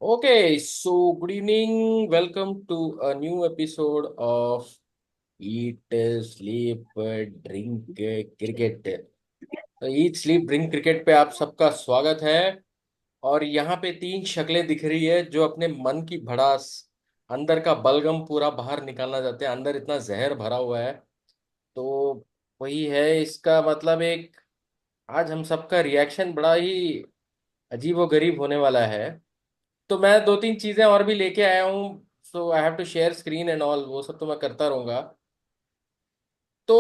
Okay, so good evening. Welcome to a new episode of Eat, Sleep, Drink, Cricket. तो eat sleep drink cricket पे आप सबका स्वागत है। और यहाँ पे तीन शक्लें दिख रही है जो अपने मन की भड़ास, अंदर का बलगम पूरा बाहर निकालना चाहते हैं। अंदर इतना जहर भरा हुआ है। तो वही है इसका मतलब। एक आज हम सबका रिएक्शन बड़ा ही अजीब गरीब होने वाला है। तो मैं दो तीन चीजें और भी लेके आया हूँ। So I have to share screen and all, वो सब तो मैं करता रहूंगा। तो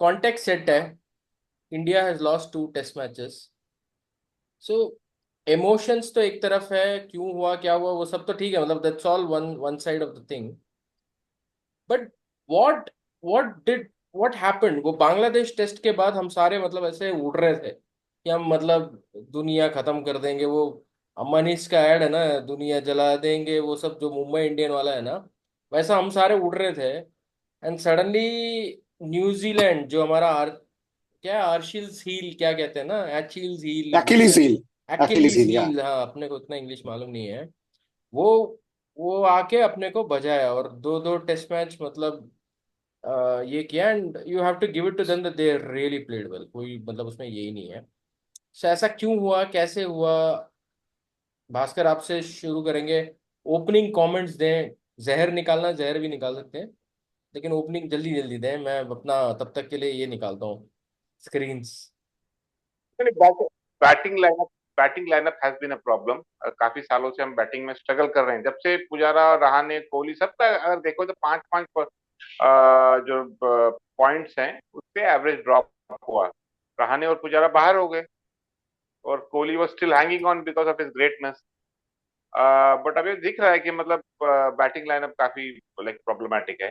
कॉन्टेक्स्ट सेट है। India has lost 2 test matches. So emotions तो एक तरफ है, क्यों हुआ क्या हुआ वो सब तो ठीक है, मतलब that's all one one side of the thing. But what what did what happened, वो बांग्लादेश टेस्ट के बाद हम सारे मतलब ऐसे उड़ रहे थे कि हम मतलब दुनिया खत्म कर देंगे। वो अम्बानीज का ऐड है ना, दुनिया जला देंगे, वो सब जो मुंबई इंडियन वाला है ना, वैसा हम सारे उड़ रहे थे। एंड सडनली न्यूजीलैंड जो हमारा क्या आर्शिल्स हील क्या कहते हैं ना, एचिल्स हील जो भी है, Achilles heel. Achilles एक्किलीज heel, yeah. Heal, हाँ अपने को इतना इंग्लिश मालूम नहीं है। वो वो आके अपने को बजाया और दो दो टेस्ट मैच मतलब ये किया। And you have to give it to them that they really played well, कोई मतलब उसमें यही नहीं है। So, ऐसा क्यों हुआ, कैसे हुआ? भास्कर आपसे शुरू करेंगे। ओपनिंग कमेंट्स दें। जहर निकालना, जहर भी निकाल सकते हैं, लेकिन ओपनिंग जल्दी जल्दी दें। मैं अपना तब तक के लिए ये निकालता हूँ screens. Batting lineup batting lineup has been a problem. काफी सालों से हम बैटिंग में स्ट्रगल कर रहे हैं, जब से पुजारा, रहाणे, कोहली सबका अगर देखो तो पांच पांच जो पॉइंट्स हैं उसपे एवरेज ड्रॉप हुआ। रहाणे और पुजारा बाहर हो गए और Kohli was still hanging on because of his greatness. But अभी दिख रहा है कि मतलब बैटिंग लाइनअप काफी लाइक प्रॉब्लमैटिक है।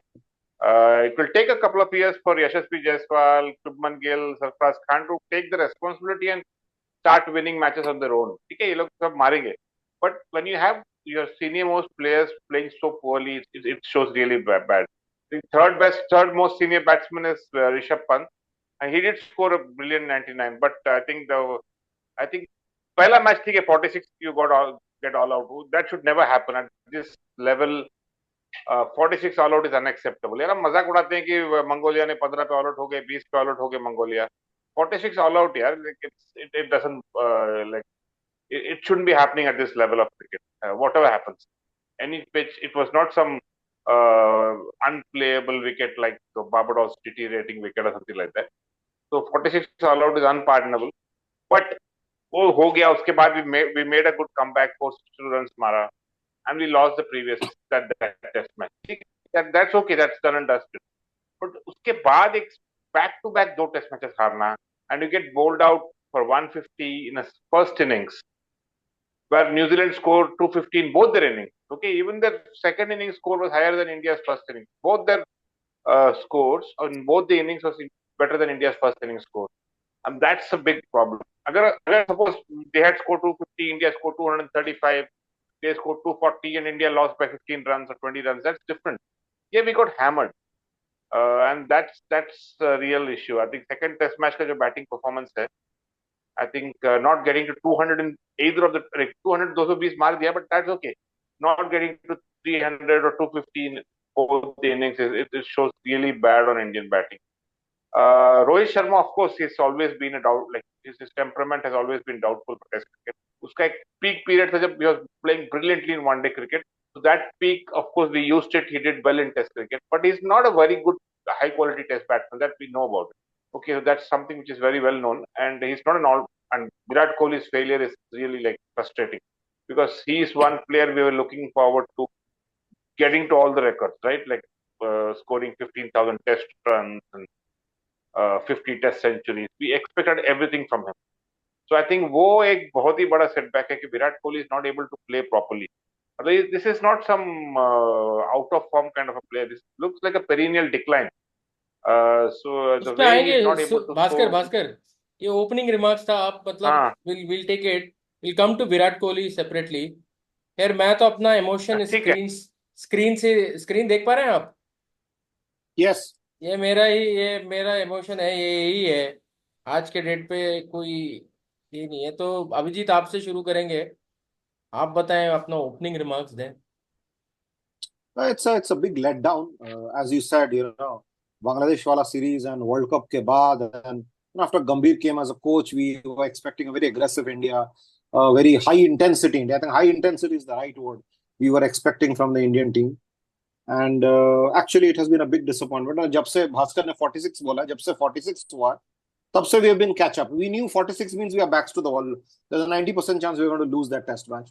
It will take a couple of years for Yashasvi Jaiswal, Shubman Gill, Sarfraz Khan to take the responsibility and start winning matches on their own. ठीक है, ये लोग सब मारेंगे, but when you have your senior most players playing so poorly, it shows really bad. The third most senior batsman is Rishabh Pant, and he did score a brilliant 99. But I think पहला match ठीक है, 46 you get all out. That should never happen at this level. 46 all out is unacceptable. यार हम मजाक उड़ाते हैं कि Mongolia ने 15 पे ऑल आउट हो गए, 20 पे ऑल आउट हो गए मंगोलिया। 46 ऑल आउट यार, it doesn't like it shouldn't be happening at this level of cricket. Whatever happens, any pitch, it was not some uh, unplayable wicket like the Barbados deteriorating wicket or something like that. So 46 all out is unpardonable. But वो हो गया, उसके बाद we made a good comeback, 462 runs मारा, and we lost the previous that test match. That's okay, that's done and dusted. But उसके बाद एक back to back दो टेस्ट मैचेस हारना, and you get bowled out for 150 in a first innings where New Zealand scored 250 in both their innings. Okay, even their second innings score was higher than India's first innings. Both their scores in both the innings was better than India's first innings score, and that's a big problem. अगर suppose they had scored 250, India scored 235, they scored 240, and India lost by 15 runs or 20 runs, that's different. Yeah, we got hammered, and that's a real issue. I think second test match का जो batting performance है, I think not getting to 200 in either of the like 200 220 मार दिया, but that's okay. Not getting to 300 or 250 in both the innings, it shows really bad on Indian batting. Rohit Sharma, of course, he's always been a doubt. Like his temperament has always been doubtful for Test cricket. उसका एक peak period था जब he was playing brilliantly in one day cricket. So that peak, of course, we used it. He did well in Test cricket, but he's not a very good high quality Test batsman that we know about. Okay, so that's something which is very well known, and he's not an all. And Virat Kohli's failure is really like frustrating because he is one player we were looking forward to getting to all the records, right? Like scoring 15,000 Test runs and 50 test centuries, we expected everything from him. So I think वो एक बहुत ही बड़ा setback है कि Virat Kohli is not able to play properly. This is not some out of form kind of a player, this looks like a perennial decline. So उस द पे वे ही आएंगे। Is not able to Bhaskar score. Bhaskar, ये ओपनिंग रिमार्क्स था, आप मतलब हाँ, will take it, will come to Virat Kohli separately. खैर मैं तो अपना इमोशन ठीक है. स्क्रीन स्क्रीन से स्क्रीन देख पा रहे हैं आप? Yes. ये मेरा इमोशन है, ये यही है। आज के डेट पे कोई ये नहीं है। तो अभिजीत आपसे शुरू करेंगे। आप बताएं, अपना ओपनिंग रिमार्क्स दें। It's a big letdown, as you said. Bangladesh wala series and World Cup ke baad, and after Gambhir came as a coach, we were expecting a very aggressive India, very high intensity India. I think high intensity is the right word we were expecting from the Indian team. And actually, it has been a big disappointment. और जब से भास्कर ने 46 बोला, जब से 46 हुआ, तब से we have been catch up. We knew 46 means we are backs to the wall. There's a 90% chance we're going to lose that test match.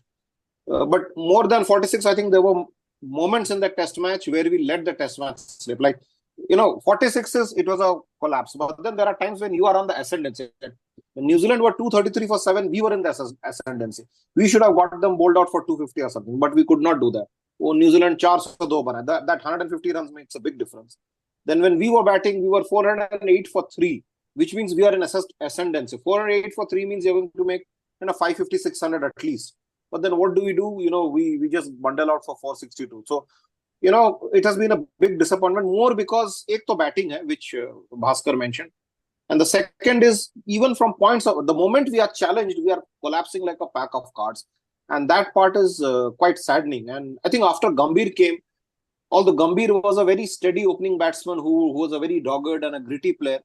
But more than 46, I think there were moments in the test match where we let the test match slip. Like, 46 it was a collapse. But then there are times when you are on the ascendancy. When New Zealand were 233 for 7, we were in the ascendancy. We should have got them bowled out for 250 or something, but we could not do that. Oh, New Zealand 402 bana. That 150 runs makes a big difference. Then when we were batting, we were 408 for 3, which means we are in ascendancy. 408 for 3 means you're going to make 550, 600 at least. But then what do? We just bundle out for 462. So, it has been a big disappointment, more because ek to batting hai, which Bhaskar mentioned. And the second is, even from points of the moment we are challenged, we are collapsing like a pack of cards. And that part is quite saddening. And I think after Gambhir came, although Gambhir was a very steady opening batsman who was a very dogged and a gritty player,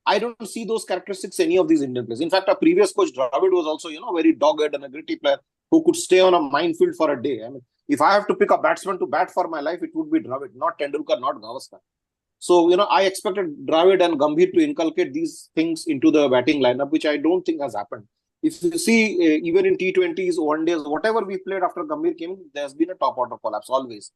I don't see those characteristics in any of these Indian players. In fact, our previous coach Dravid was also, very dogged and a gritty player who could stay on a minefield for a day. I mean, if I have to pick a batsman to bat for my life, it would be Dravid, not Tendulkar, not Gavaskar. So, I expected Dravid and Gambhir to inculcate these things into the batting lineup, which I don't think has happened. If you see, even in T20s, one days, whatever we played after Gambhir came, there's been a top order collapse always.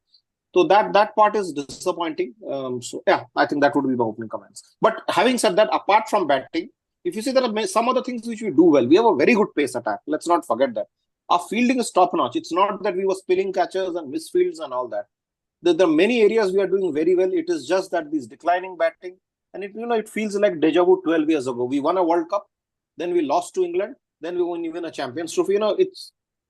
So that part is disappointing. So yeah, I think that would be my opening comments. But having said that, apart from batting, if you see there are some other things which we do well, we have a very good pace attack. Let's not forget that. Our fielding is top notch. It's not that we were spilling catches and misfields and all that. There are many areas we are doing very well. It is just that this declining batting, and it feels like deja vu 12 years ago. We won a World Cup, then we lost to England, then we won even a Champions Trophy.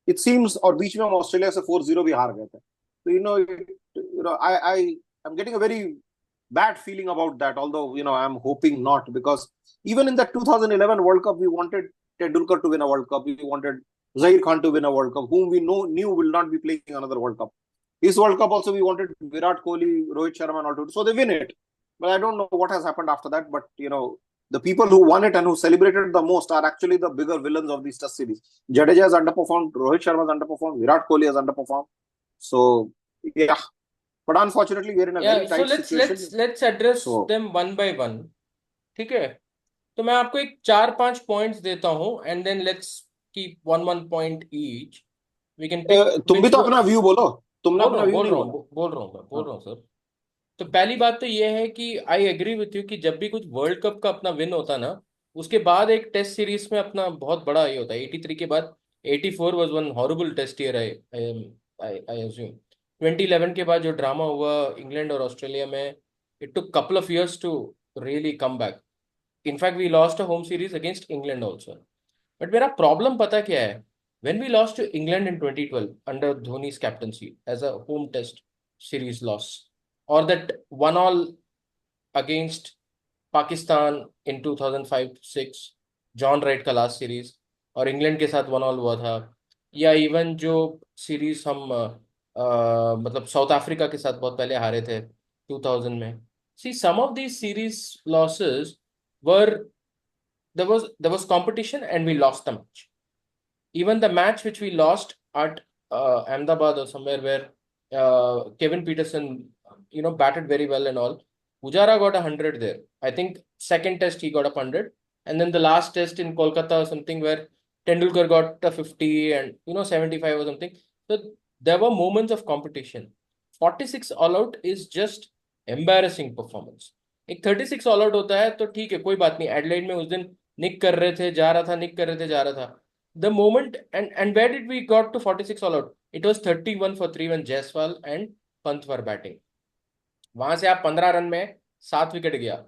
It seems, or beach में Australia से 4-0 भी हार गए थे. So, I'm getting a very bad feeling about that. Although I'm hoping not, because even in the 2011 World Cup, we wanted Tendulkar to win a World Cup. We wanted Zahir Khan to win a World Cup, whom we knew will not be playing another World Cup. This World Cup also we wanted Virat Kohli, Rohit Sharma, and all to. So they win it. But I don't know what has happened after that. But the people who won it and who celebrated the most are actually the bigger villains of these Test series. Jadeja has underperformed, Rohit Sharma has underperformed, Virat Kohli has underperformed. So yeah, but unfortunately we're in a very So tight situation. let's address them one by one. ठीक है, तो मैं आपको एक 4-5 points देता हूँ, and then let's keep one point each. We can pick. तुम भी तो अपना व्यू बोलो. तुमने अपना व्यू नहीं बोल रहा हूँ सर. तो पहली बात तो ये है कि आई एग्री विथ यू कि जब भी कुछ वर्ल्ड कप का अपना विन होता ना, उसके बाद एक टेस्ट सीरीज में अपना बहुत बड़ा ये होता है. 83 के बाद 84 was one horrible test year. I assume 2011 के बाद जो ड्रामा हुआ इंग्लैंड और ऑस्ट्रेलिया में, it took couple of years to really come back. In fact we lost a home series against England also. But मेरा प्रॉब्लम पता क्या है? when we lost to England in 2012 under Dhoni's captaincy as a home test series loss, or that 1-all against Pakistan in 2005-6 John Wright का last series, और England के साथ 1-all हुआ था, या इवन जो सीरीज हम मतलब साउथ अफ्रीका के साथ बहुत पहले हारे थे 2000 में. See some of these series losses were there was competition and we lost the match. Even the match which we lost at Ahmedabad or somewhere, where Kevin Peterson, batted very well and all. Pujara got 100 there. I think second test he got 100, and then the last test in Kolkata or something where Tendulkar got a 50 and 75 or something. So there were moments of competition. 46 all out is just embarrassing performance. एक 36 all out होता है तो ठीक है, कोई बात नहीं. Adelaide में उस दिन निक कर रहे थे, जा रहा था, निक कर रहे थे, जा रहा था. The moment and where did we got to 46 all out? It was 31 for 3 when Jaiswal and Pant were batting. वहां से आप 15 रन में 7 विकेट गया.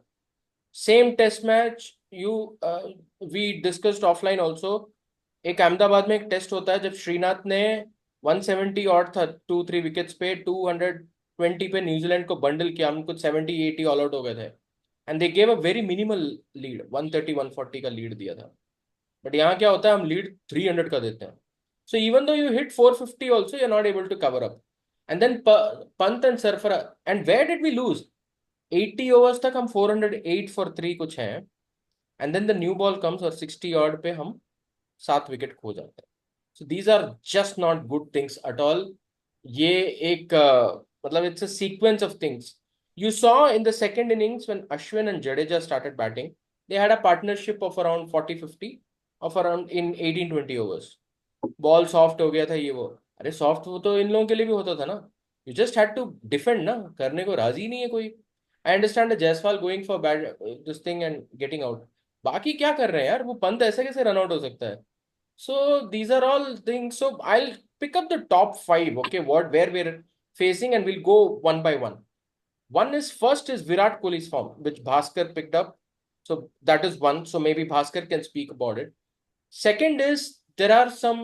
Same test match we discussed offline also. एक अहमदाबाद में एक टेस्ट होता है जब श्रीनाथ ने 170 और था 2-3 विकेट्स पे, 220 पे न्यूजीलैंड को बंडल किया. हम कुछ 70-80 ऑल आउट हो गए थे, and they gave a very minimal lead, 130-140 का लीड दिया था. बट यहाँ क्या होता है, हम लीड 300 का देते हैं. So even though you hit 450 also, you're not able to cover up. And then Pant and Sarfara. And where did we lose? 80 overs तक हम 408 for 3 कुछ हैं. And then the new ball comes और 60 odd पे हम 7 wicket खो जाते हैं. So these are just not good things at all. ये एक मतलब it's a sequence of things. You saw in the second innings when Ashwin and Jadeja started batting, they had a partnership of around 40-50 of around in 18-20 overs. Ball soft हो गया था ये वो. अरे soft वो तो इन लोगों के लिए भी होता था ना. You just had to defend ना. करने को राजी नहीं है कोई. I understand Jaiswal going for bad this thing and getting out. बाकी क्या कर रहे हैं यार. वो पंत ऐसे कैसे रन आउट हो सकता है. So these are all things. So I pick up the top 5. Okay what where we are facing and we'll go one by one. One is first is Virat Kohli's form, which Bhaskar picked up. So that is one. So maybe Bhaskar can speak about it. Second is there are some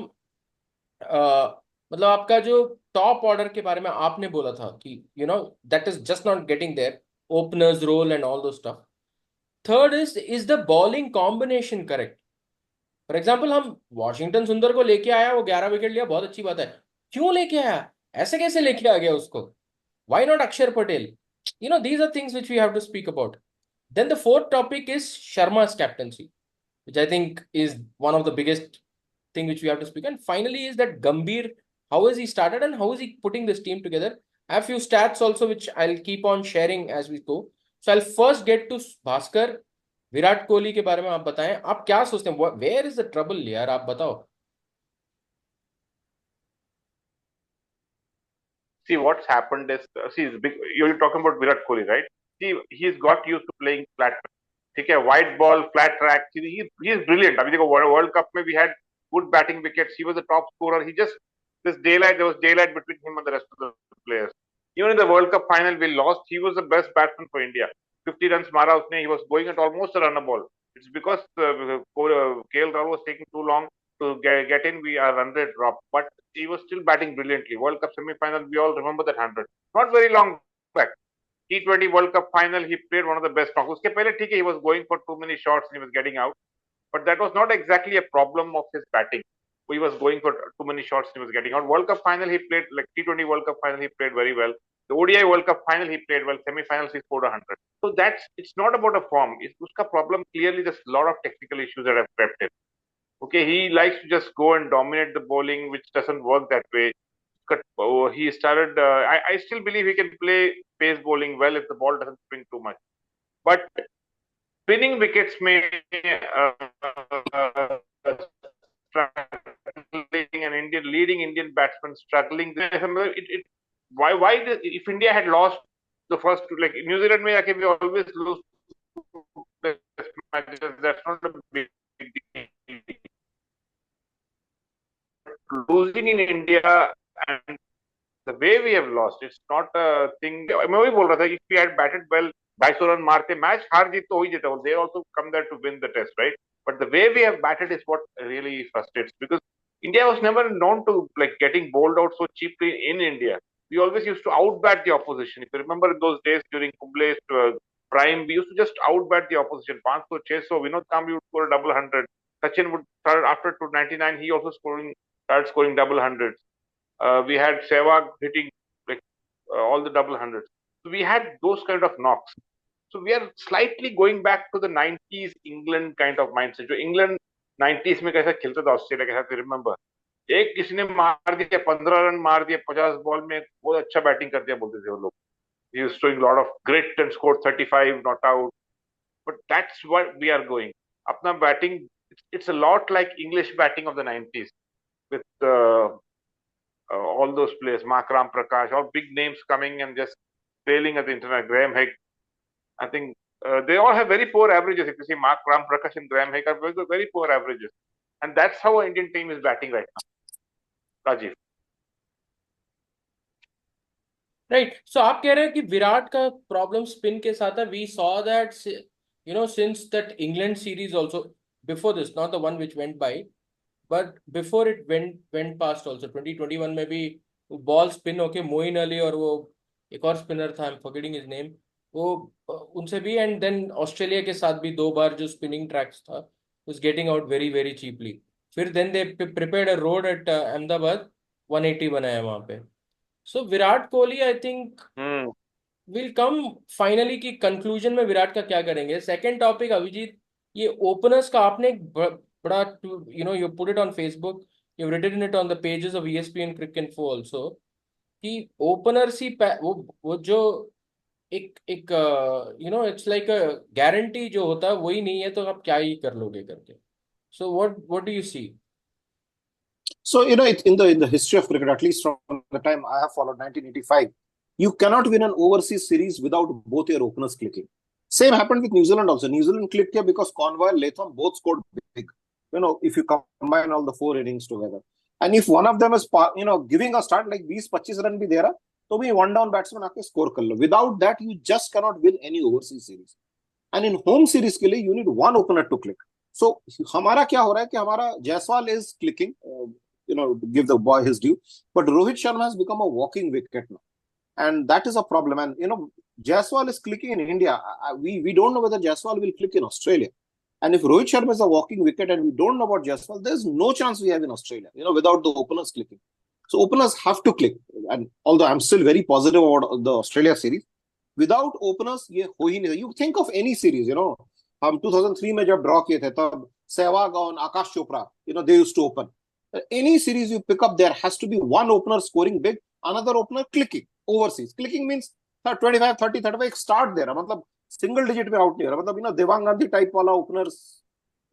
मतलब आपका जो top order के बारे में आपने बोला था कि you know that is just not getting there. Openers role and all those stuff. Third is the bowling combination correct. For example हम वॉशिंगटन सुंदर को लेके आया, वो 11 विकेट लिया, बहुत अच्छी बात है. क्यों लेके आया? ऐसे कैसे लेके आ गया उसको? वाई नॉट अक्षर Patel? You know, these are things which we have to speak about. Then the fourth topic is Sharma's captaincy, which I think is one of the biggest thing which we have to speak. And finally is that Gambhir, how has he started and how is he putting this team together? I have few stats also which I'll keep on sharing as we go. So I'll first get to Bhaskar. Virat Kohli के बारे में आप बताएं, आप क्या सोचते हैं? Where is the trouble यार, आप बताओ. See, what's happened is, see, you're talking about Virat Kohli, right? See, he's got used to playing flat. ठीक है, white ball, flat track. He is brilliant. अभी देखो World Cup में we had good batting wickets. He was the top scorer. There was daylight between him and the rest of the players. Even in the World Cup final we lost. He was the best batsman for India. 50 runs मारा उसने. He was going at almost a run a ball. It's because KL Rahul was taking too long to get in. We are 100 drop, but he was still batting brilliantly. World Cup semi-final, we all remember that 100. Not very long back. T20 World Cup final, he played one of the best knocks. उसके पहले ठीक है, he was going for too many shots and he was getting out, but that was not exactly a problem of his batting. He was going for too many shots and he was getting out. World Cup final, he played like T20 World Cup final, he played very well. The ODI World Cup final, he played well. Semi-finals, he scored 100. So it's not about a form. It's उसका problem clearly there's a lot of technical issues that have crept in. Okay, he likes to just go and dominate the bowling, which doesn't work that way. He started. I still believe he can play pace bowling well if the ball doesn't swing too much. But spinning wickets may struggling and leading Indian batsmen struggling. If India had lost the first two, like New Zealand, we always lose matches. That's not a big deal. Losing in India and the way we have lost, it's not a thing. मैं वही बोल रहा था, if we had batted well, 250 run मारते, match हार जीत तो हो ही जाता. They also come there to win the test, right? But the way we have batted is what really frustrates, because India was never known to like getting bowled out so cheaply in India. We always used to outbat the opposition. If you remember in those days during Kumble's prime, we used to just outbat the opposition. 500, 600, Vinod Kambli would score a double hundred. Sachin would start after 299. He also started scoring double hundreds. We had Sehwag hitting like all the double hundreds. So we had those kind of knocks. So we are slightly going back to the 90s England kind of mindset. जो England 90s में कैसा खेलता था Australia के साथ, remember एक किसी ने मार दिया 15 रन मार दिया 50 बॉल में, बहुत अच्छा बैटिंग कर दिया बोलते थे वो लोग. He was showing a lot of grit and scored 35 not out. But that's what we are going. अपना batting, it's a lot like English batting of the 90s with all those players, Mark Ram Prakash, all big names coming and just failing at the internet. Graham Hick, I think they all have very poor averages. If you see Mark Ram Prakash and Graham Hick have very poor averages. And that's how our Indian team is batting right now. Rajiv. Right. So आप कह रहे हैं कि विराट का problem spin के साथ है. We saw that you know since that England series also before this, not the one which went by, but before it went past also 2021 में भी बॉल स्पिन होके मोइन अली और वो एक और स्पिनर था, I am forgetting his name, वो उनसे भी, एंड देन ऑस्ट्रेलिया के साथ भी 2 बार जो स्पिनिंग ट्रैक्स था was getting out very very cheaply. फिर then they prepared a road at Ahmedabad, 180 बनाया वहां पे. So Virat Kohli I think will come finally की कंक्लूजन में विराट का क्या करेंगे. सेकंड टॉपिक अभिजीत, ये ओपनर्स का आपने एक बड़ा you put it on Facebook, you've written it on the pages of ESPN Cricinfo also, कि ओपनर्स ही वो जो एक एक इट्स लाइक अ गारंटी जो होता है वही नहीं है, तो आप क्या ही कर लोगे करके. So what do you see? So, in the history of cricket, at least from the time I have followed 1985, you cannot win an overseas series without both your openers clicking. Same happened with New Zealand also. New Zealand clicked here because Conway and Latham both scored big. If you combine all the 4 innings together. And if one of them is, giving a start like 20-25 run bhi de raha, to bhi one down batsman aake score kar lo. Without that, you just cannot win any overseas series. And in home series के लिए you need one opener to click. So हमारा क्या हो रहा है कि हमारा Jaiswal is clicking, give the boy his due, but Rohit Sharma has become a walking wicket now, and that is a problem. And Jaiswal is clicking in India. We don't know whether Jaiswal will click in Australia. And if Rohit Sharma is a walking wicket and we don't know about Jaiswal, there's no chance we have in Australia, without the openers clicking. So openers have to click. And although I'm still very positive about the Australia series, without openers, ये हो ही नहीं. You think of any series, हम 2003 में जब draw किए थे तब सहवाग और आकाश Chopra, they used to open. Any series you pick up, there has to be one opener scoring big, another opener clicking overseas. Clicking means 25, 30, 35 start there. मतलब single digit में out नहीं हो रहा. मतलब देवांग गांधी type वाला openers,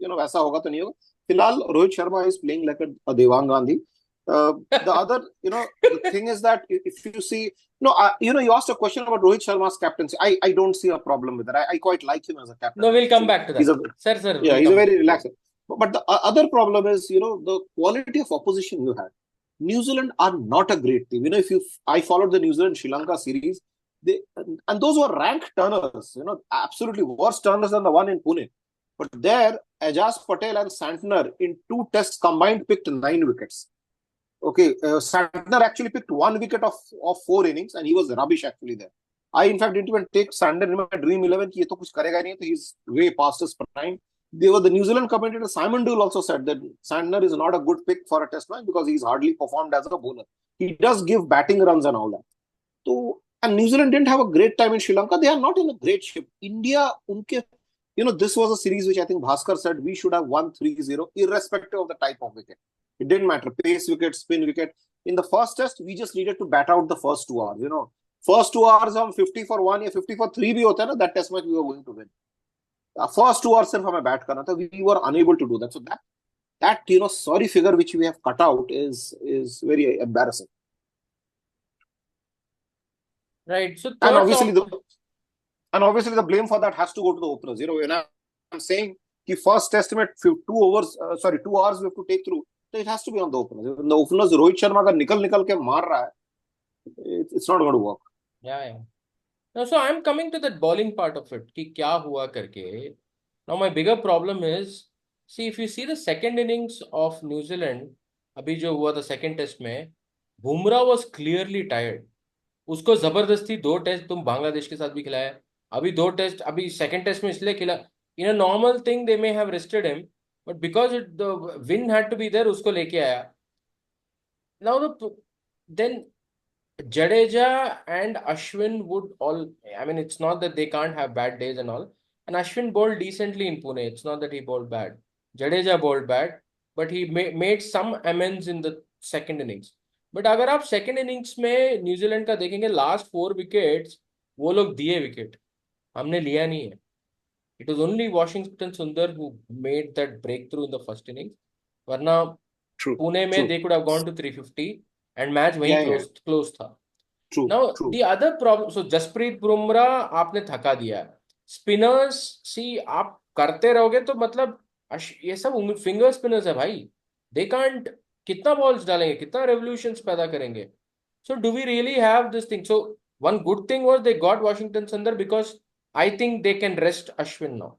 वैसा होगा तो नहीं होगा. फिलहाल Rohit Sharma is playing like a Devang Gandhi. The other, the thing is that if you see, you asked a question about Rohit Sharma's captaincy. I don't see a problem with that. I quite like him as a captain. No, we'll come back to that. Sir. Yeah, he's a very relaxed. But the other problem is, the quality of opposition you had. New Zealand are not a great team. I followed the New Zealand Sri Lanka series, and those were rank turners, absolutely worse turners than the one in Pune. But there, Ajaz Patel and Santner in 2 tests combined picked 9 wickets. Okay, Santner actually picked 1 wicket of 4 innings, and he was rubbish actually there. I, in fact, didn't even take Santner in my dream 11. Ki ye to kuch karega nahi, he's way past his prime. The New Zealand commentator Simon Dewell also said that Santner is not a good pick for a test match because he's hardly performed as a bowler. He does give batting runs and all that. So, and New Zealand didn't have a great time in Sri Lanka. They are not in a great shape. India, this was a series which I think Bhaskar said we should have won 3-0 irrespective of the type of wicket. It didn't matter. Pace wicket, spin wicket. In the first test, we just needed to bat out the first 2 hours. First 2 hours, 50 for 1 or 50 for 3 bhi hota hai na, that test match we were going to win. First 2 hours, हमें bat करना था. We were unable to do that. So that sorry figure which we have cut out is very embarrassing. Right. So and obviously the blame for that has to go to the openers. When I'm saying the first test में 2 hours we have to take through, so it has to be on the openers. When the openers Rohit Sharma अगर निकल के मार रहा है, it's not going to work. Yeah. No, so I'm coming to that bowling part of it. कि क्या हुआ करके. Now my bigger problem is, see, if you see the second innings of New Zealand, अभी जो हुआ था second test में, Bumrah was clearly tired. उसको जबरदस्ती 2 टेस्ट तुम बांग्लादेश के साथ भी खिलाया. अभी 2 टेस्ट अभी सेकंड टेस्ट में इसलिए खिला. In a normal thing they may have rested him, but because the win had to be there, उसको लेके आया. Now then Jadeja and Ashwin would all, I mean, it's not that they can't have bad days and all. And Ashwin bowled decently in Pune. It's not that he bowled bad. Jadeja bowled bad, but he made some amends in the second innings. But अगर आप second innings में New Zealand का देखेंगे, last 4 wickets वो लोग दिए wicket, हमने लिया नहीं है. It was only Washington Sundar who made that breakthrough in the first innings. वरना पुणे में they could have gone to 350 and match वहीं close था. Now the other problem, so Jasprit Bumrah आपने थका दिया. Spinners, see, आप करते रहोगे तो मतलब ये सब फिंगर स्पिनर्स है भाई. They can't, कितना बॉल्स डालेंगे, कितना revolutions पैदा करेंगे. So do we really have this thing? So one good thing was they got Washington Sundar because I think they can rest Ashwin now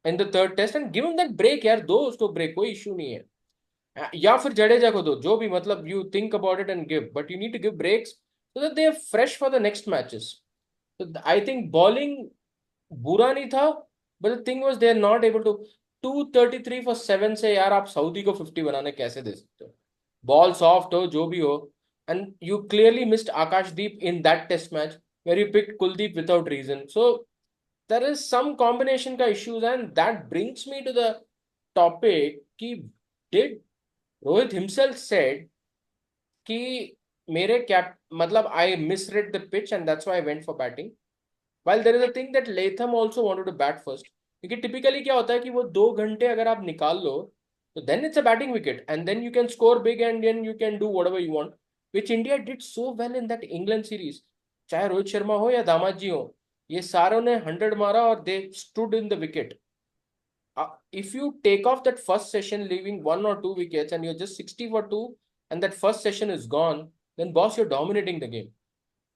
in the third test and give him that break. यार दो उसको break, कोई issue नहीं है. या फिर जडेजा को दो, जो भी, मतलब you think about it and give, but you need to give breaks so that they are fresh for the next matches. So I think bowling बुरा नहीं था, but the thing was they are not able to. 233 for 7 से यार आप Saudi को 50 बनाने कैसे दे सकते हो? बॉल सॉफ्ट हो जो भी हो, and you clearly missed Akashdeep in that test match where you picked Kuldeep without reason. So there is some combination का issues, and that brings me to the topic कि did Rohit himself said कि मेरे cap मतलब I misread the pitch and that's why I went for batting. While there is a thing that Latham also wanted to bat first. क्योंकि typically क्या होता है कि वो 2 घंटे अगर आप निकाल लो तो then it's a batting wicket and then you can score big and then you can do whatever you want, which India did so well in that England series. चाहे रोहित शर्मा हो या दामाद जी हो, ये सारों ने 100 मारा और they stood in the wicket. If you take off that first session leaving 1 or 2 wickets and you're just 60 for 2 and that first session is gone, then boss you're dominating the game.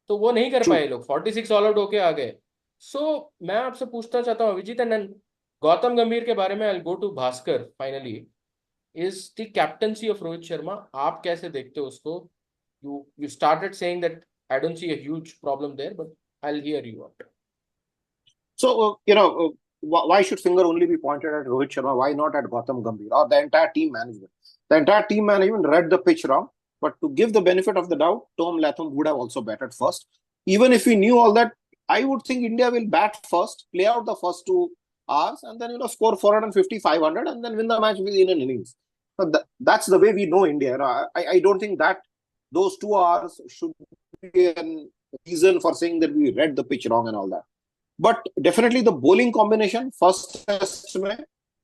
तो वो नहीं कर True. पाए लोग, 46 all out होके आ गए. सो मैं आपसे पूछना चाहता हूँ अभिजीत एंड गौतम गंभीर के बारे में. I go to Bhaskar finally. Is the captaincy of Rohit Sharma, आप कैसे देखते हो उसको? You started saying that I don't see a huge problem there, but I will hear you out. So, why should finger only be pointed at Rohit Sharma? Why not at Gautam Gambhir or the entire team management? The entire team management read the pitch wrong. But to give the benefit of the doubt, Tom Latham would have also batted first. Even if we knew all that, I would think India will bat first, play out the first 2 hours, and then score 450, 500, and then win the match within an innings. So that's the way we know India. I don't think that those 2 hours should be a reason for saying that we read the pitch wrong and all that. But definitely the bowling combination, first test,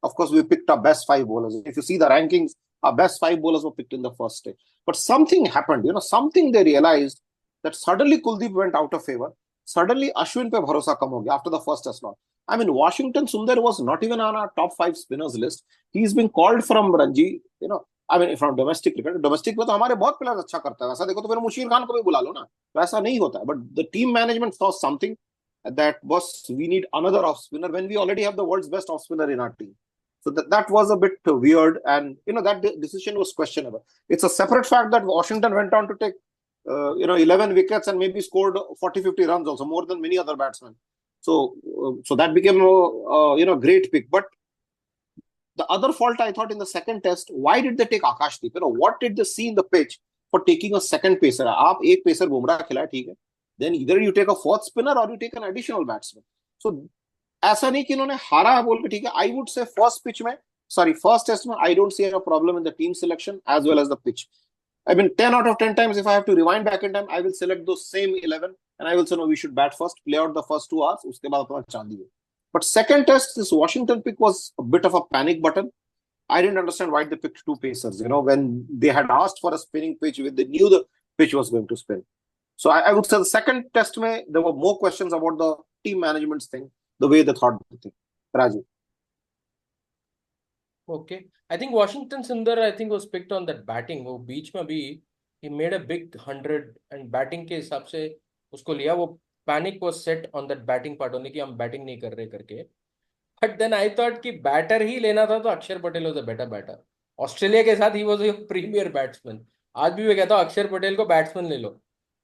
of course, we picked our best 5 bowlers. If you see the rankings, our best 5 bowlers were picked in the first day. But something happened, something they realized that suddenly Kuldeep went out of favor. Suddenly Ashwin pe bharosa kam ho gaya after the first test lot. I mean, Washington Sundar was not even on our top 5 spinners list. He's been called from Ranji, I mean, from domestic cricket. Domestic में तो हमारे बहुत player अच्छा करता है. वैसा देखो तो फिर मुशीर खान को भी बुला लो ना. वैसा नहीं होता है. But the team management saw something that was we need another off spinner when we already have the world's best off spinner in our team. So that was a bit weird, and that decision was questionable. It's a separate fact that Washington went on to take 11 wickets and maybe scored 40-50 runs also, more than many other batsmen. So that became a great pick. But the other fault I thought in the second test, why did they take Akashdeep? What did they see in the pitch for taking a second pacer? आप एक pacer Bumrah खिलाए, ठीक है. Then either you take a fourth spinner or you take an additional batsman. So ऐसा नहीं कि इन्होंने हारा बोल के, ठीक है. I would say first test में I don't see a problem in the team selection as well as the pitch. I mean, 10 out of 10 times, if I have to rewind back in time, I will select those same 11 and I will say, no, we should bat first, play out the first 2 hours, उसके बाद अपना चांदी है. But second test, this Washington pick was a bit of a panic button. I didn't understand why they picked 2 pacers, when they had asked for a spinning pitch, they knew the pitch was going to spin. So I would say the second test, there were more questions about the team management's thing, the way they thought the thing. Rajiv. Okay. I think Washington Sundar, I think, was picked on that batting. वो बीच में भी he made a big 100 and batting के हिसाब से उसको लिया. वो panic was set on that batting part only कि हम batting नहीं कर रहे करके. But then I thought कि बैटर ही लेना था तो अक्षर Patel was a better batter. Australia के साथ he was a premier batsman. आज भी मैं कहता हूँ अक्षर पटेल को बैट्समैन ले लो.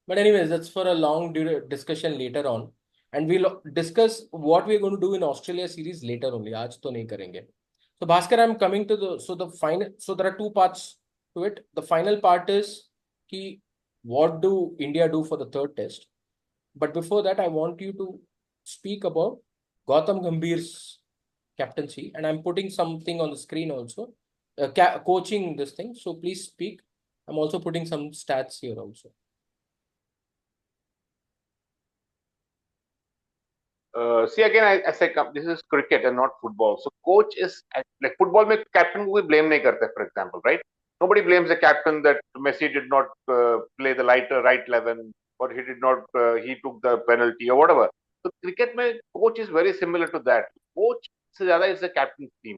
But anyways, that's for a long discussion later on. And we'll discuss what we're going to do in Australia series later only. आज तो नहीं करेंगे. So Bhaskar, I'm coming to the final. So there are 2 parts to it. The final part is कि what do India do for the third test? But before that, I want you to speak about Gautam Gambhir's captaincy, and I'm putting something on the screen also, coaching this thing. So please speak. I'm also putting some stats here also. See again, I say this is cricket and not football. So coach is like football में captain को भी blame नहीं करते, for example, right? Nobody blames the captain that Messi did not play the right 11 or he did not he took the penalty or whatever. So cricket में coach is very similar to that. Coach से ज़्यादा is the captain's team.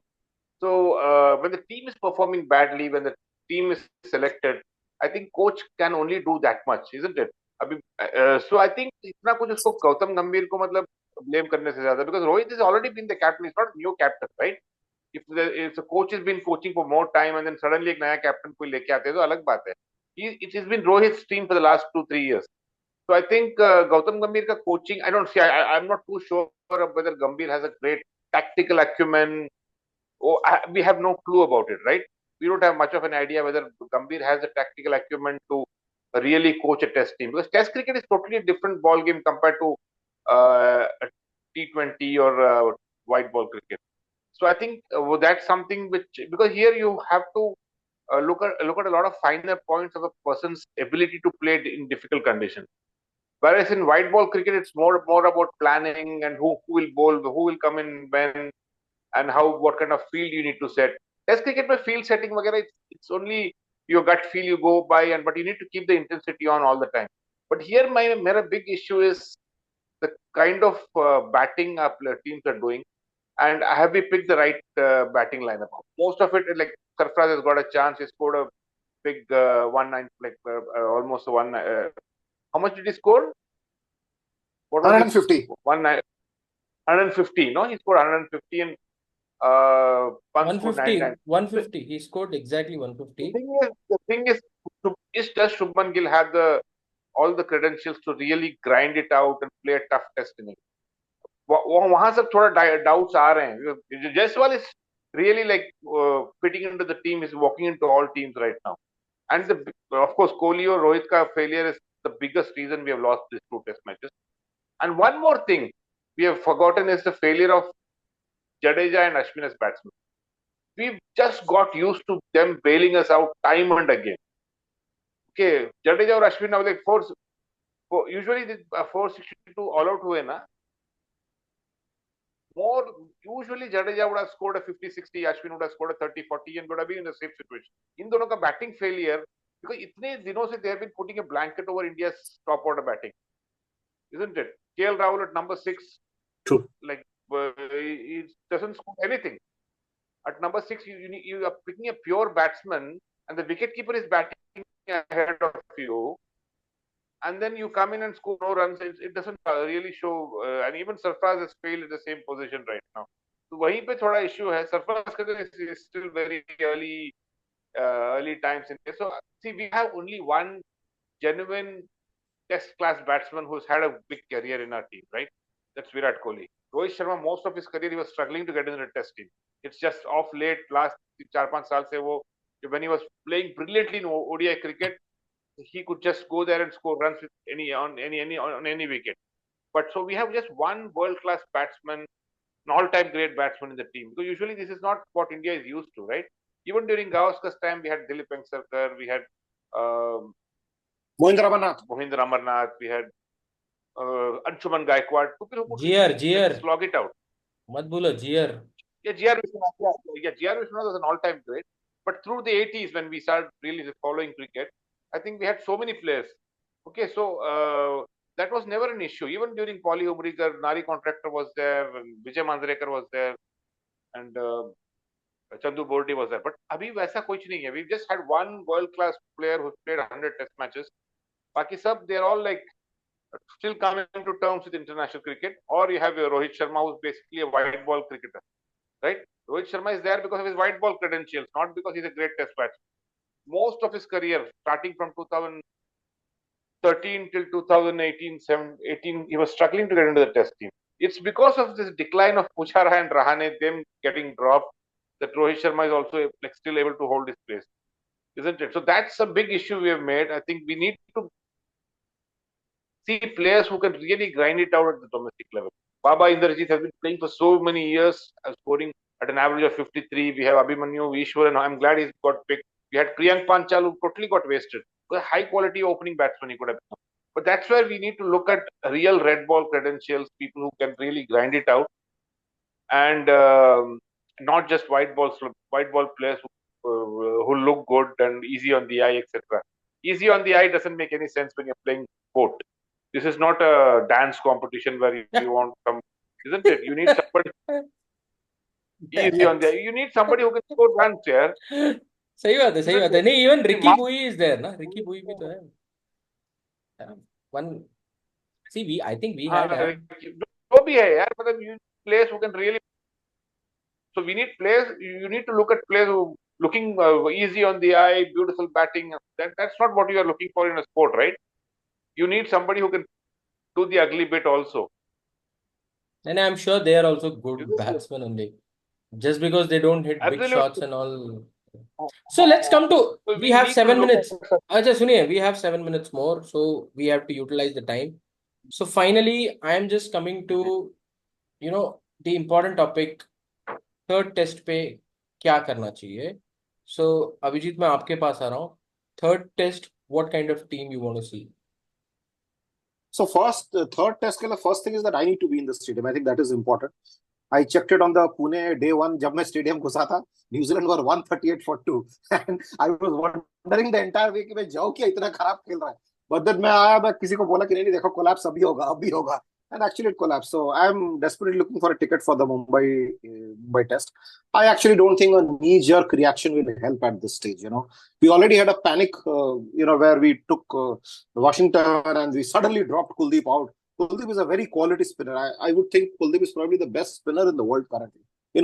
So when the team is performing badly, when the team is selected, I think coach can only do that much, isn't it? अभी so I think इतना कुछ उसको गौतम गंभीर को मतलब blame करने से ज़्यादा, because Rohit has already been the captain. He's not a new captain, right? If the coach has been coaching for more time and then suddenly एक नया captain कोई लेके आते हैं तो अलग बात है. It has been Rohit's team for the last 2-3 years. So I think Gautam Gambhir ka coaching, I don't see. I'm not too sure of whether Gambhir has a great tactical acumen we have no clue about it, right? We don't have much of an idea whether Gambhir has the tactical acumen to really coach a test team, because test cricket is totally a different ball game compared to a T20 or white ball cricket. So I think that's something which, because here you have to look at a lot of finer points of a person's ability to play in difficult conditions. Whereas in white ball cricket, it's more about planning and who will bowl, who will come in when, and what kind of field you need to set. Test cricket में field setting वगैरह, it's only your gut feel you go by, but you need to keep the intensity on all the time. But here my big issue is the kind of batting our teams are doing, and have we picked the right batting lineup? Most of it, like Sarfraz has got a chance. He scored a big 1-9, like almost one. How much did he score? What was 150. 150. No, he scored 150 and Pant scored 99. 150. He scored exactly 150. The thing is, does Shubman Gill have all the credentials to really grind it out and play a tough test inning? वहां सब थोड़ा doubts आ रहे हैं. Jaiswal is really like fitting into the team. Is walking into all teams right now. And of course, Kohli or Rohit ka failure is the biggest reason we have lost these two test matches. And one more thing we have forgotten is the failure of Jadeja and Ashwin as batsmen. We've just got used to them bailing us out time and again. Okay, Jadeja or Ashwin now like usually the 462 all out हुए ना. More usually Jadeja would have scored a 50-60, Ashwin would have scored a 30-40 and would have been in a safe situation. In दोनों का batting failure, because इतने दिनों से they have been putting a blanket over India's top order batting, isn't it? KL Rahul at number 6, True. Like he doesn't score anything. At number 6, you are picking a pure batsman, and the wicketkeeper is batting ahead of you, and then you come in and score no runs. It doesn't really show. And even Sarfraz has failed in the same position right now. So वहीं पे थोड़ा issue है. Sarfraz का is still very early times in there. So see, we have only one genuine test class batsman who's had a big career in our team, right? That's Virat Kohli. Rohit Sharma, most of his career, he was struggling to get into the test team. It's just off late, last 4-5 साल से वो, when he was playing brilliantly in ODI cricket, he could just go there and score runs with on any wicket. But so we have just one world-class batsman, an all-time great batsman in the team. So usually this is not what India is used to, right? Even during Gavaskar's time, we had Dilip Vengsarkar, we had Mohinder Amarnath, we had Anshuman Gaikwad. GR. Slog it out. मत बोलो GR. Yeah, GR Vishwanath. Yeah, GR Vishwanath was an all-time great. But through the 80s, when we started really following cricket, I think we had so many players. Okay, so that was never an issue. Even during Paulie Umrigar, Nari Contractor was there, and Vijay Mandarekar was there, and Chandu Bordi was there. But abhi वैसा कुछ नहीं है. We've just had one world-class player who's played 100 test matches. Baki sab, they're all like still coming to terms with international cricket. Or you have Rohit Sharma, who's basically a white ball cricketer, right? Rohit Sharma is there because of his white ball credentials, not because he's a great test batsman. Most of his career, starting from 2013 till 2018, 18, he was struggling to get into the test team. It's because of this decline of Pujara and Rahane, them getting dropped, that Rohit Sharma is also like still able to hold his place, isn't it? So that's a big issue we have made. I think we need to see players who can really grind it out at the domestic level. Baba Indrajit has been playing for so many years, scoring at an average of 53. We have Abhimanyu, Ishwaran. I'm glad he's got picked. We had Priyank Panchal, who totally got wasted. A high quality opening batsman he could have become. But that's where we need to look at real red ball credentials, people who can really grind it out, and not just white ball players who look good and easy on the eye, etc. Easy on the eye doesn't make any sense when you're playing sport. This is not a dance competition where you want some, isn't it? You need somebody easy on the eye. You need somebody who can score runs here. सही बात है. नहीं, even Ricky Bui is there, ना? Ricky Bui भी तो है. One, see, I think we had. जो भी है यार, मतलब you players who can really. So we need players. You need to look at players who looking easy on the eye, beautiful batting. That's not what you are looking for in a sport, right? You need somebody who can do the ugly bit also. And I'm sure they are also good batsmen only. just because they don't hit big shots Absolutely. and all. So let's come to, So we we have need to 7 minutes. look at. Acha, suniye, we have 7 minutes more, so we have to utilize the time. So finally, I am just coming to, the important topic, third test पे क्या करना चाहिए. सो अभिजीत, मैं आपके पास आ रहा हूँ. Third test, what kind of team you want to see? So first, third test के लिए first thing is that I need to be in the stadium. I think that is important. I checked it on the Pune day one. जब मैं stadium घुसा था, New Zealand were 138 for 2 and I was wondering the entire way कि मैं जाऊँ क्या, इतना खराब खेल रहा है. But then मैं आया, मैं किसी को बोला कि नहीं नहीं देखो कोलैप्स अभी होगा अभी होगा, and actually it collapsed. So I'm desperately looking for a ticket for the Mumbai test. I actually don't think a knee-jerk reaction will help at this stage. We already had a panic, where we took Washington and we suddenly dropped Kuldeep out. Kuldeep is a very quality spinner. I would think Kuldeep is probably the best spinner in the world currently.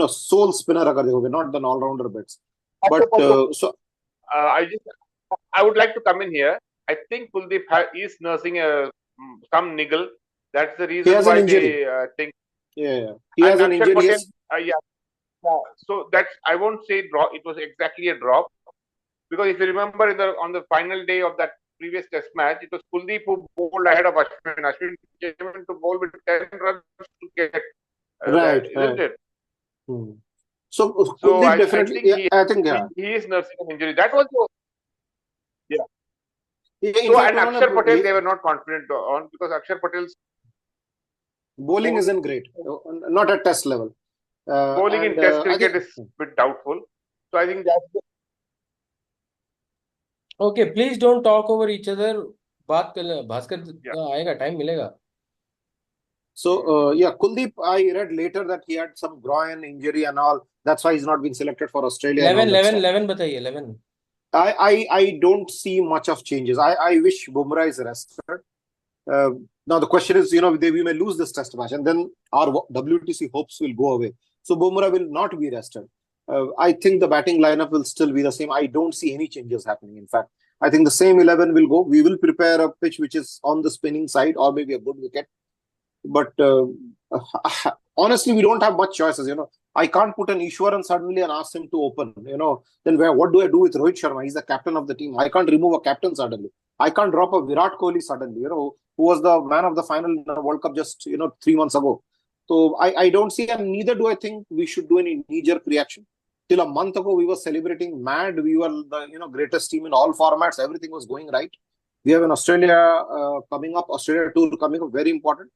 Sole spinner, agar dekhoge, not the all-rounder bits. But I would like to come in here. I think Kuldeep is nursing some niggle. That's the he reason has an why injury. they think. Yeah, he And has an Akshar injury. Patel, Yes. yeah. So that's, I won't say drop. It was exactly a drop, because if you remember on the final day of that previous test match, it was Kuldeep who bowled ahead of Ashwin. Ashwin came in to bowl with 10 runs to get that, Right, isn't right. it? Hmm. So So Kuldeep I definitely, think yeah, I think, yeah. he is nursing an injury. That was yeah. Yeah, in So, fact, and Akshar Patel they were not confident on, because Akshar Patel's bowling isn't great, not at test level. bowling in And Test I think, cricket is a bit doubtful. So I think that's okay, please don't talk over each other. बात कर ले, Bhaskar yeah. का आएगा, time मिलेगा. so. Yeah, Kuldeep, I read later that he had some groin injury and all. That's why he's not been selected for Australia and all 11 that 11 stuff. 11 बताइए, 11. I don't see much of changes. I wish Bumrah is rested. Now the question is, we may lose this test match, and then our WTC hopes will go away. So Bumrah will not be rested. I think the batting lineup will still be the same. I don't see any changes happening. In fact, I think the same 11 will go. We will prepare a pitch which is on the spinning side, or maybe a good wicket. But honestly, we don't have much choices. I can't put an Ishwaran suddenly and ask him to open. Then what do I do with Rohit Sharma? He's the captain of the team. I can't remove a captain suddenly. I can't drop a Virat Kohli suddenly. Who was the man of the final World Cup just 3 months ago. So I don't see, and neither do I think we should do any knee-jerk reaction. Till a month ago, we were celebrating mad. We were the greatest team in all formats. Everything was going right. We have an Australia coming up, Australia tour coming up, very important,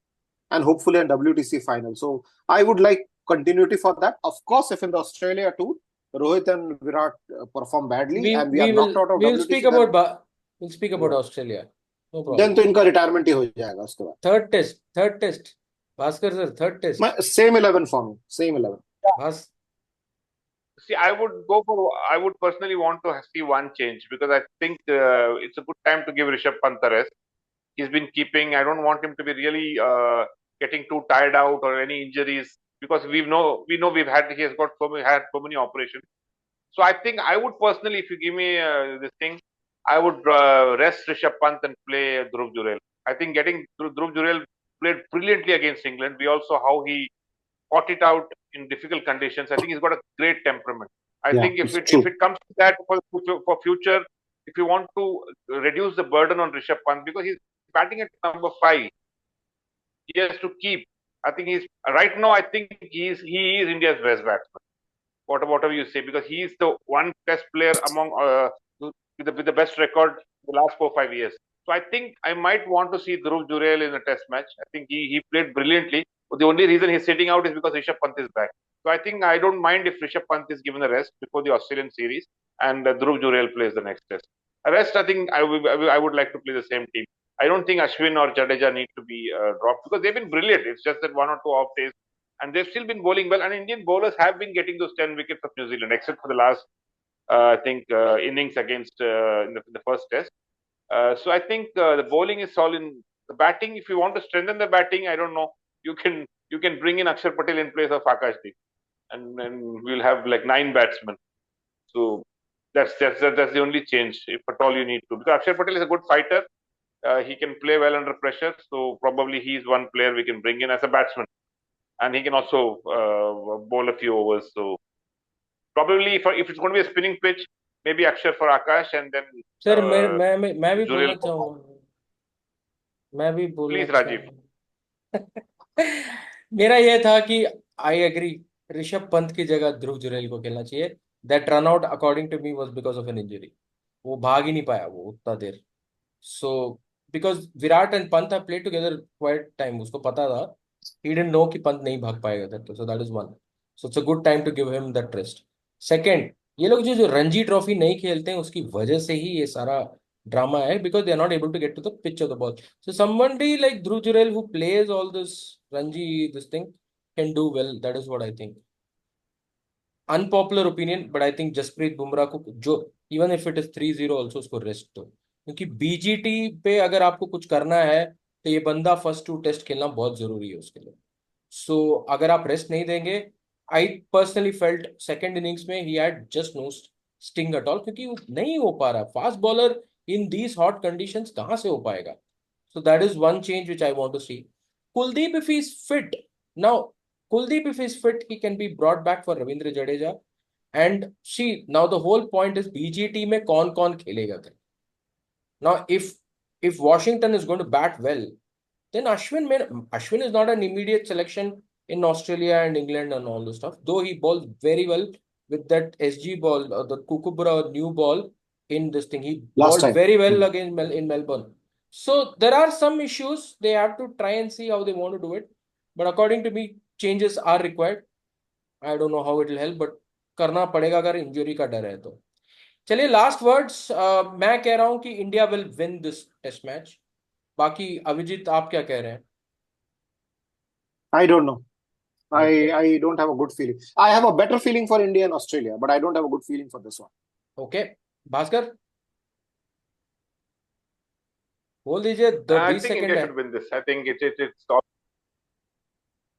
and hopefully a WTC final. So I would like continuity for that. Of course, if in the Australia tour, Rohit and Virat perform badly and we are knocked out of We will speak WTC, then about Australia. No problem. तो इनका retirement ही हो जाएगा उसके बाद. Third test, Bhaskar sir, third test. Same 11 for me. Same 11. भास See, I would personally want to see one change, because I think it's a good time to give Rishabh Pant a rest. He's been keeping. I don't want him to be really getting too tired out or any injuries, because we know he has got had so many operations. So I think I would personally, if you give me this thing, I would rest Rishabh Pant and play Dhruv Jurel. I think getting Dhruv Jurel played brilliantly against England. We also how he fought it out in difficult conditions. I think he's got a great temperament. I think if it comes to that for future, if you want to reduce the burden on Rishabh Pant, because he's batting at number 5, he has to keep. I think he's right now. I think he is India's best batsman. Whatever you say, because he is the one Test player among with the best record the last 4-5 years. So I think I might want to see Dhruv Jurel in a Test match. I think he played brilliantly. But the only reason he's sitting out is because Rishabh Pant is back. So I think I don't mind if Rishabh Pant is given a rest before the Australian series and Dhruv Jurel plays the next Test. A rest, I think I would like to play the same team. I don't think Ashwin or Jadeja need to be dropped, because they've been brilliant. It's just that 1 or 2 off days, and they've still been bowling well. And Indian bowlers have been getting those 10 wickets of New Zealand, except for the last, I think, innings against in the first Test. So I think the bowling is solid. The batting, if you want to strengthen the batting, I don't know. You can bring in Akshar Patel in place of Akashdeep, and then we'll have like 9 batsmen. So that's the only change, if at all you need to. Because Akshar Patel is a good fighter. He can play well under pressure. So probably he's one player we can bring in as a batsman, and he can also bowl a few overs. So Probably if it's going to be a spinning pitch, maybe Akshar for Akash and then sir मैं भी बोलना Zurel for Pawan. चाहूंगा, मैं भी बोलना Please, Rajiv. मेरा ये था कि आई एग्री, ऋषभ पंत की जगह ध्रुव जुरैल को खेलना चाहिए. That run out according to me was because of an injury. वो भाग ही नहीं पाया वो उतना देर. So because Virat and Pant have played together quite time, उसको पता था, ही डिडंट नो कि पंत नहीं भाग पाएगा that, so that is one. So it's a good time to give him that rest. Second, ये लोग जो जो रणजी ट्रॉफी नहीं खेलते हैं उसकी वजह से ही ये सारा ड्रामा है, because they are not able to get to the pitch of the ball. So somebody like Dhruv Jurel who plays all this Ranji this thing can do well. That is what I think. Unpopular opinion, but I think Jasprit Bumrah को जो even if it is 3-0 also उसको rest दो, क्योंकि BGT पे अगर आपको कुछ करना है तो ये बंदा फर्स्ट टू टेस्ट खेलना बहुत जरूरी है उसके लिए. सो अगर आप रेस्ट नहीं देंगे, I personally felt second innings में ही had just no sting at all, क्योंकि वो नहीं हो पा रहा. Fast bowler in these hot conditions कहाँ से हो पाएगा? So that is one change which I want to see. Kuldeep, if he's fit, now Kuldeep, if he's fit, he can be brought back for Ravindra Jadeja. And see, now the whole point is BGT में कौन खेलेगा कर. Now, if Washington is going to bat well, then Ashwin is not an immediate selection in Australia and England and all this stuff. Though he bowls very well with that SG ball, the Kukubra new ball in this thing. He Last bowled time. very well against in Melbourne. So there are some issues. They have to try and see how they want to do it. But according to me, changes are required. I don't know how it will help, but करना पड़ेगा अगर injury का डर है तो. चलिए last words. मैं कह रहा हूं कि India will win this test match. बाकी अभिजीत आप क्या कह रहे हैं? I don't know. Okay. I don't have a good feeling. I have a better feeling for India and Australia, but I don't have a good feeling for this one. Okay. Bhaskar बोल दीजिए, I 20 think second India है. should win this. I think it's all.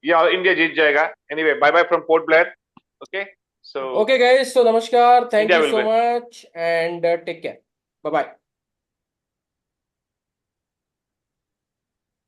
Yeah, India जीत जाएगा. Anyway, bye bye from Port Blair. Okay. So Okay guys, so namaskar, thank India you will so win. much and take care. Bye bye.